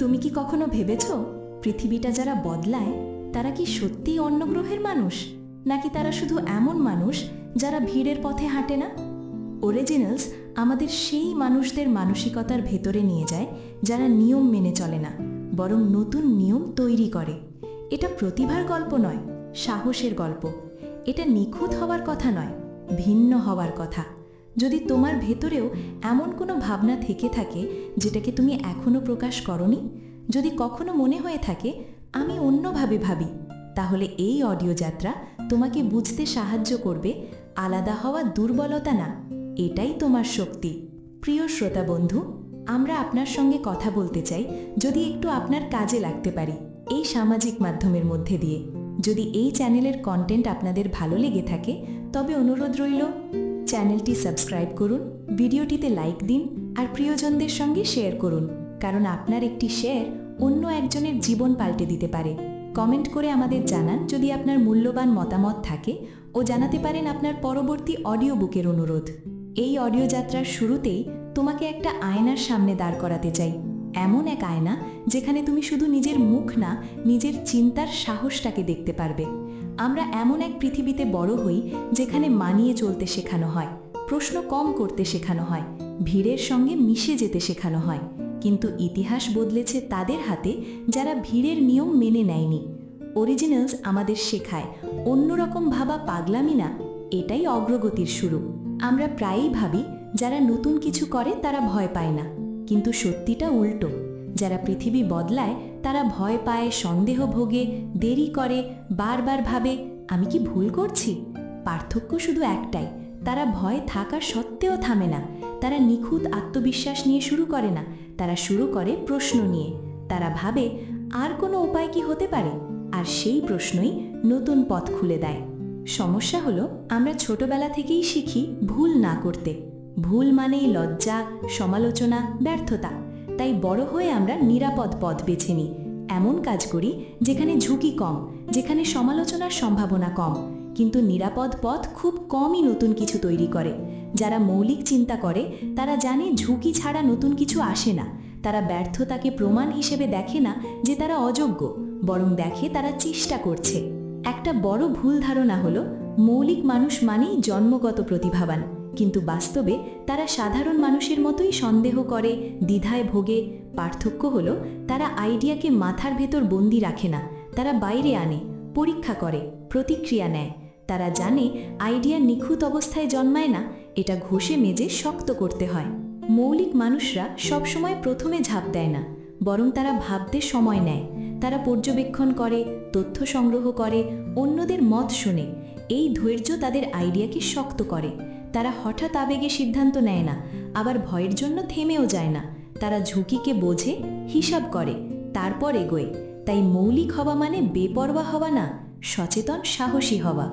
তুমি কি কখনো ভেবেছ পৃথিবীটা যারা বদলায় তারা কি সত্যিই অন্য গ্রহের মানুষ, নাকি তারা শুধু এমন মানুষ যারা ভিড়ের পথে হাঁটে না? অরিজিনালস আমাদের সেই মানুষদের মানসিকতার ভেতরে নিয়ে যায় যারা নিয়ম মেনে চলে না, বরং নতুন নিয়ম তৈরি করে। এটা প্রতিভার গল্প নয়, সাহসের গল্প। এটা নিখুঁত হওয়ার কথা নয়, ভিন্ন হওয়ার কথা। যদি তোমার ভেতরেও এমন কোনো ভাবনা থেকে থাকে যেটাকে তুমি এখনো প্রকাশ করনি, যদি কখনো মনে হয়ে থাকে আমি অন্যভাবে ভাবি, তাহলে এই অডিও যাত্রা তোমাকে বুঝতে সাহায্য করবে আলাদা হওয়া দুর্বলতা না, এটাই তোমার শক্তি। প্রিয় শ্রোতা বন্ধু, আমরা আপনার সঙ্গে কথা বলতে চাই যদি একটু আপনার কাজে লাগতে পারি এই সামাজিক মাধ্যমের মধ্যে দিয়ে। যদি এই চ্যানেলের কন্টেন্ট আপনাদের ভালো লেগে থাকে তবে অনুরোধ রইল চ্যানেলটি সাবস্ক্রাইব করুন, ভিডিওটিতে লাইক দিন আর প্রিয়জনদের সঙ্গে শেয়ার করুন, কারণ আপনার একটি শেয়ার অন্য একজনের জীবন পাল্টে দিতে পারে। কমেন্ট করে আমাদের জানান যদি আপনার মূল্যবান মতামত থাকে, ও জানাতে পারেন আপনার পরবর্তী অডিও বুকের অনুরোধ। এই অডিও যাত্রার শুরুতেই তোমাকে একটা আয়নার সামনে দাঁড় করাতে চাই, এমন এক আয়না যেখানে তুমি শুধু নিজের মুখ না, নিজের চিন্তার সাহসটাকে দেখতে পারবে। আমরা এমন এক পৃথিবীতে বড় হই যেখানে মানিয়ে চলতে শেখানো হয়, প্রশ্ন কম করতে শেখানো হয়, ভিড়ের সঙ্গে মিশে যেতে শেখানো হয়। কিন্তু ইতিহাস বদলেছে তাদের হাতে যারা ভিড়ের নিয়ম মেনে নেয়নি। অরিজিনালস আমাদের শেখায় অন্যরকম ভাবা পাগলামি না, এটাই অগ্রগতির শুরু। আমরা প্রায়ই ভাবি যারা নতুন কিছু করে তারা ভয় পায় না, কিন্তু সত্যিটা উল্টো। যারা পৃথিবী বদলায় তারা ভয় পায়, সন্দেহ ভোগে, দেরি করে, বারবার ভাবে আমি কি ভুল করছি। পার্থক্য শুধু একটাই, তারা ভয় থাকা সত্ত্বেও থামে না। তারা নিখুঁত আত্মবিশ্বাস নিয়ে শুরু করে না, তারা শুরু করে প্রশ্ন নিয়ে। তারা ভাবে আর কোনো উপায় কি হতে পারে, আর সেই প্রশ্নই নতুন পথ খুলে দেয়। সমস্যা হলো আমরা ছোটবেলা থেকেই শিখি ভুল না করতে। ভুল মানেই লজ্জা, সমালোচনা, ব্যর্থতা। তাই বড় হয়ে আমরা নিরাপদ পথ বেছে নিই, এমন কাজ করি যেখানে ঝুঁকি কম, যেখানে সমালোচনার সম্ভাবনা কম। কিন্তু নিরাপদ পথ খুব কমই নতুন কিছু তৈরি করে। যারা মৌলিক চিন্তা করে তারা জানে ঝুঁকি ছাড়া নতুন কিছু আসে না। তারা ব্যর্থতাকে প্রমাণ হিসেবে দেখে না যে তারা অযোগ্য, বরং দেখে তারা চেষ্টা করছে। একটা বড় ভুল ধারণা হলো মৌলিক মানুষ মানেই জন্মগত প্রতিভাবান, কিন্তু বাস্তবে তারা সাধারণ মানুষের মতোই সন্দেহ করে, দ্বিধায় ভোগে। পার্থক্য হলো তারা আইডিয়াকে মাথার ভেতর বন্দি রাখে না, তারা বাইরে আনে, পরীক্ষা করে, প্রতিক্রিয়া নেয়। তারা জানে আইডিয়া নিখুঁত অবস্থায় জন্মায় না, এটা ঘষে মেজে শক্ত করতে হয়। মৌলিক মানুষরা সবসময় প্রথমে ঝাঁপ দেয় না, বরং তারা ভাবতে সময় নেয়। তারা পর্যবেক্ষণ করে, তথ্য সংগ্রহ করে, অন্যদের মত শোনে। এই ধৈর্য তাদের আইডিয়াকে শক্ত করে। তারা হঠাৎ আবেগে সিদ্ধান্ত নেয় না, আবার ভয়ের জন্য থেমেও যায় না। তারা ঝুঁকিকে বোঝে, হিসাব করে, তারপর এগোয়। তাই মৌলিক হওয়া মানে বেপরোয়া হওয়া না, সচেতন, সাহসী হওয়া।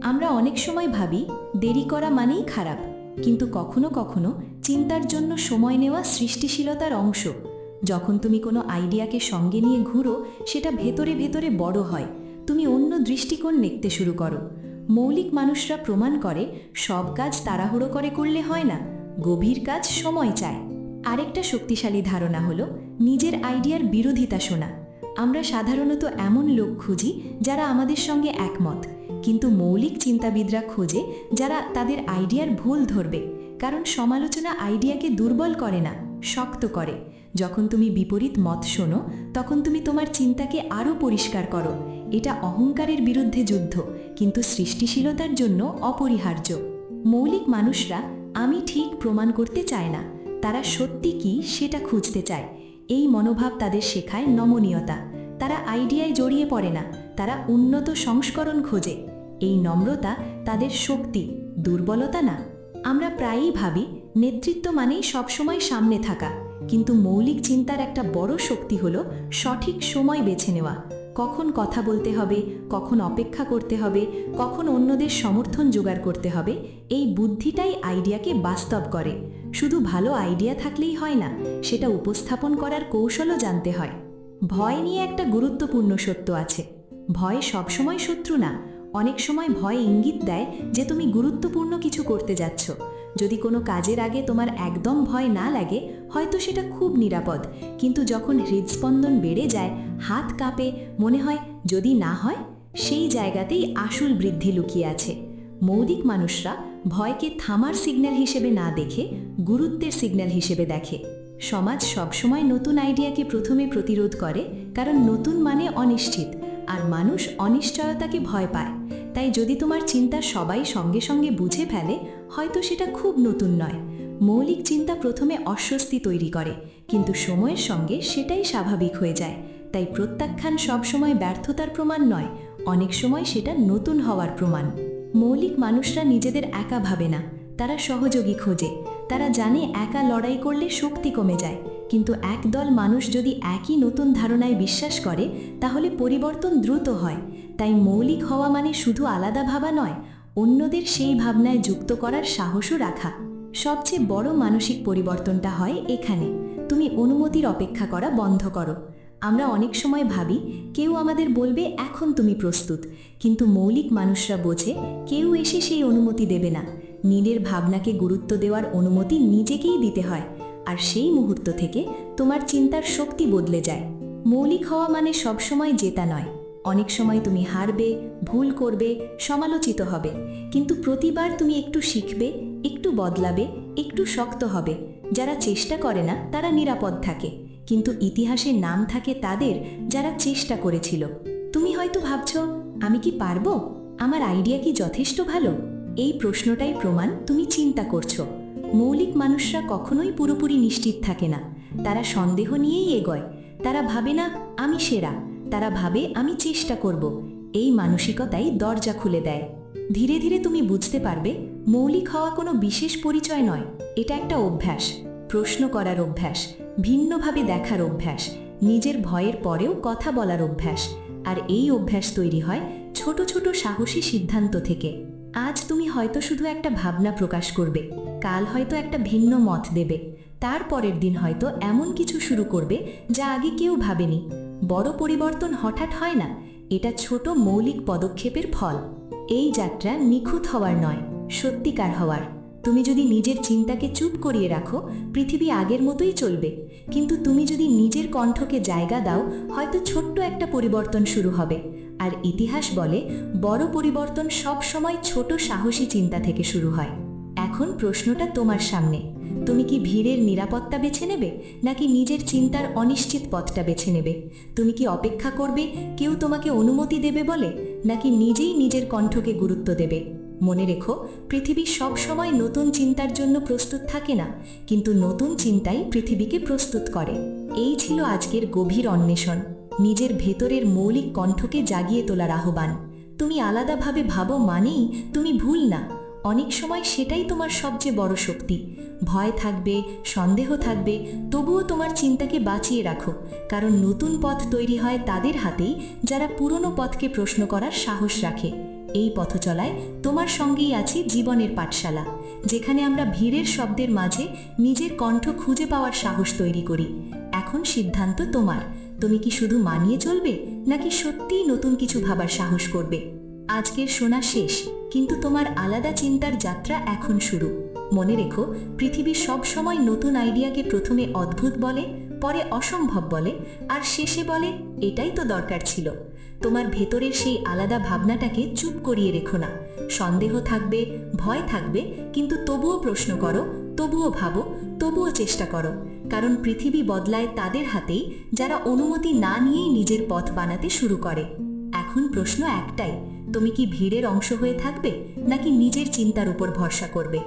আমরা অনেক সময় ভাবি দেরি করা মানেই খারাপ, কিন্তু কখনো কখনো চিন্তার জন্য সময় নেওয়া সৃষ্টিশীলতার অংশ। যখন তুমি কোনো আইডিয়াকে সঙ্গে নিয়ে ঘুরো, সেটা ভেতরে ভেতরে বড় হয়। তুমি অন্য দৃষ্টিকোণ দেখতে শুরু করো। মৌলিক মানুষরা প্রমাণ করে সব কাজ তাড়াহুড়ো করে করলে হয় না, গভীর কাজ সময় চায়। আরেকটা শক্তিশালী ধারণা হলো নিজের আইডিয়ার বিরোধিতা শোনা। আমরা সাধারণত এমন লোক খুঁজি যারা আমাদের সঙ্গে একমত, কিন্তু মৌলিক চিন্তাবিদরা খোঁজে যারা তাদের আইডিয়ার ভুল ধরবে। কারণ সমালোচনা আইডিয়াকে দুর্বল করে না, শক্ত করে। যখন তুমি বিপরীত মত শোনো, তখন তুমি তোমার চিন্তাকে আরও পরিষ্কার করো। এটা অহংকারের বিরুদ্ধে যুদ্ধ, কিন্তু সৃষ্টিশীলতার জন্য অপরিহার্য। মৌলিক মানুষরা আমি ঠিক প্রমাণ করতে চায় না, তারা সত্যি কি সেটা খুঁজতে চায়। এই মনোভাব তাদের শেখায় নমনীয়তা। তারা আইডিয়ায় জড়িয়ে পড়ে না, তারা উন্নত সংস্করণ খোঁজে। এই নম্রতা তাদের শক্তি, দুর্বলতা না। আমরা প্রায়ই ভাবি নেতৃত্ব মানেই সবসময় সামনে থাকা, কিন্তু মৌলিক চিন্তার একটা বড় শক্তি হলো সঠিক সময় বেছে নেওয়া। কখন কথা বলতে হবে, কখন অপেক্ষা করতে হবে, কখন অন্যদের সমর্থন জোগাড় করতে হবে, এই বুদ্ধিটাই আইডিয়াকে বাস্তব করে। শুধু ভালো আইডিয়া থাকলেই হয় না, সেটা উপস্থাপন করার কৌশলও জানতে হয়। ভয় নিয়ে একটা গুরুত্বপূর্ণ সত্য আছে। ভয় সবসময় শত্রু না। অনেক সময় ভয় ইঙ্গিত দেয় যে তুমি গুরুত্বপূর্ণ কিছু করতে যাচ্ছ। যদি কোনো কাজের আগে তোমার একদম ভয় না লাগে, হয়তো সেটা খুব নিরাপদ। কিন্তু যখন হৃদস্পন্দন বেড়ে যায়, হাত কাঁপে, মনে হয় যদি না হয়, সেই জায়গাতেই আসল বৃদ্ধি লুকিয়ে আছে। মৌলিক মানুষরা ভয়কে থামার সিগন্যাল হিসেবে না দেখে গুরুত্বের সিগন্যাল হিসেবে দেখে। সমাজ সবসময় নতুন আইডিয়াকে প্রথমে প্রতিরোধ করে, কারণ নতুন মানে অনিশ্চিত, আর মানুষ অনিশ্চয়তাকে ভয় পায়। তাই যদি তোমার চিন্তা সবাই সঙ্গে সঙ্গে বুঝে ফেলে, হয়তো সেটা খুব নতুন নয়। মৌলিক চিন্তা প্রথমে অস্বস্তি তৈরি করে, কিন্তু সময়ের সঙ্গে সেটাই স্বাভাবিক হয়ে যায়। তাই প্রত্যাখ্যান সবসময় ব্যর্থতার প্রমাণ নয়, অনেক সময় সেটা নতুন হওয়ার প্রমাণ। মৌলিক মানুষরা নিজেদের একা ভাবে না, তারা সহযোগী খোঁজে। তারা জানে একা লড়াই করলে শক্তি কমে যায়, কিন্তু একদল মানুষ যদি একই নতুন ধারণায় বিশ্বাস করে, তাহলে পরিবর্তন দ্রুত হয়। তাই মৌলিক হওয়া মানে শুধু আলাদা ভাবা নয়, অন্যদের সেই ভাবনায় যুক্ত করার সাহসও রাখা। সবচেয়ে বড় মানসিক পরিবর্তনটা হয় এখানে। তুমি অনুমতির অপেক্ষা করা বন্ধ করো। আমরা অনেক সময় ভাবি কেউ আমাদের বলবে এখন তুমি প্রস্তুত, কিন্তু মৌলিক মানুষরা বোঝে কেউ এসে সেই অনুমতি দেবে না। নিজের ভাবনাকে গুরুত্ব দেওয়ার অনুমতি নিজেকেই দিতে হয়, আর সেই মুহূর্ত থেকে তোমার চিন্তার শক্তি বদলে যায়। মৌলিক হওয়া মানে সবসময় জেতা নয়। অনেক সময় তুমি হারবে, ভুল করবে, সমালোচিত হবে, কিন্তু প্রতিবার তুমি একটু শিখবে, একটু বদলাবে, একটু শক্ত হবে। যারা চেষ্টা করে না তারা নিরাপদ থাকে, কিন্তু ইতিহাসে নাম থাকে তাদের যারা চেষ্টা করেছিল। তুমি হয়তো ভাবছ, আমি কি পারবো? আমার আইডিয়া কি যথেষ্ট ভালো? এই প্রশ্নটাই প্রমাণ তুমি চিন্তা করছো। মৌলিক মানুষরা কখনোই পুরোপুরি নিশ্চিত থাকে না। তারা সন্দেহ নিয়েই এগোয়। তারা ভাবে না আমি সেরা, তারা ভাবে আমি চেষ্টা করব। এই মানসিকতাই দরজা খুলে দেয়। ধীরে ধীরে তুমি বুঝতে পারবে মৌলিক হওয়া কোনো বিশেষ পরিচয় নয়, এটা একটা অভ্যাস। প্রশ্ন করার অভ্যাস, ভিন্নভাবে দেখার অভ্যাস, নিজের ভয়ের পরেও কথা বলার অভ্যাস। আর এই অভ্যাস তৈরি হয় ছোট ছোট সাহসী সিদ্ধান্ত থেকে। আজ তুমি হয়তো শুধু একটা ভাবনা প্রকাশ করবে, কাল হয়তো একটা ভিন্ন মত দেবে, তার পরের দিন হয়তো এমন কিছু শুরু করবে যা আগে কেউ ভাবেনি। বড় পরিবর্তন হঠাৎ হয় না, এটা ছোট মৌলিক পদক্ষেপের ফল। এই যাত্রা নিখুঁত হওয়ার নয়, সত্যিকার হওয়ার। তুমি যদি নিজের চিন্তাকে চুপ করিয়ে রাখো, পৃথিবী আগের মতোই চলবে। কিন্তু তুমি যদি নিজের কণ্ঠকে জায়গা দাও, হয়তো ছোট্ট একটা পরিবর্তন শুরু হবে। আর ইতিহাস বলে বড় পরিবর্তন সব সময় ছোট সাহসী চিন্তা থেকে শুরু হয়। এখন প্রশ্নটা তোমার সামনে। তুমি কি ভিড়ের নিরাপত্তা বেছে নেবে, নাকি নিজের চিন্তার অনিশ্চিত পথটা বেছে নেবে? তুমি কি অপেক্ষা করবে কেউ তোমাকে অনুমতি দেবে বলে, নাকি নিজেই নিজের কণ্ঠকে গুরুত্ব দেবে? মনে রেখো, পৃথিবী সব সময় নতুন চিন্তার জন্য প্রস্তুত থাকে না, কিন্তু নতুন চিন্তাই পৃথিবীকে প্রস্তুত করে। এই ছিল আজকের গভীর অন্বেষণ, নিজের ভেতরের মৌলিক কণ্ঠকে জাগিয়ে তোলার আহ্বান। তুমি আলাদাভাবে ভাবো মানেই তুমি ভুল না। অনেক সময় সেটাই তোমার সবচেয়ে বড় শক্তি। ভয় থাকবে, সন্দেহ থাকবে, তবুও তোমার চিন্তাকে বাঁচিয়ে রাখো, কারণ নতুন পথ তৈরি হয় তাদের হাতেই যারা পুরনো পথকে প্রশ্ন করার সাহস রাখে। এই পথচলায় তোমার সঙ্গেই আছে জীবনের পাঠশালা, যেখানে আমরা ভিড়ের শব্দের মাঝে নিজের কণ্ঠ খুঁজে পাওয়ার সাহস তৈরি করি। এখন সিদ্ধান্ত তোমার। তুমি কি শুধু মানিয়ে চলবে, নাকি সত্যিই নতুন কিছু ভাবার সাহস করবে? আজকের শোনা শেষ, কিন্তু তোমার আলাদা চিন্তার যাত্রা এখন শুরু। মনে রেখো, পৃথিবী সব সময় নতুন আইডিয়াকে প্রথমে অদ্ভুত বলে, পরে অসম্ভব বলে, আর শেষে বলে এটাই তো দরকার ছিল। তোমার ভেতরের সেই আলাদা ভাবনাটাকে চুপ করিয়ে রেখো না। সন্দেহ থাকবে, ভয় থাকবে, কিন্তু তবুও প্রশ্ন করো, তবুও ভাবো, তবুও চেষ্টা করো। কারণ পৃথিবী বদলায় তাদের হাতেই যারা অনুমতি না নিয়েই নিজের পথ বানাতে শুরু করে। এখন প্রশ্ন একটাই, তুমি কি ভিড়ের অংশ হয়ে থাকবে, নাকি নিজের চিন্তার উপর ভরসা করবে?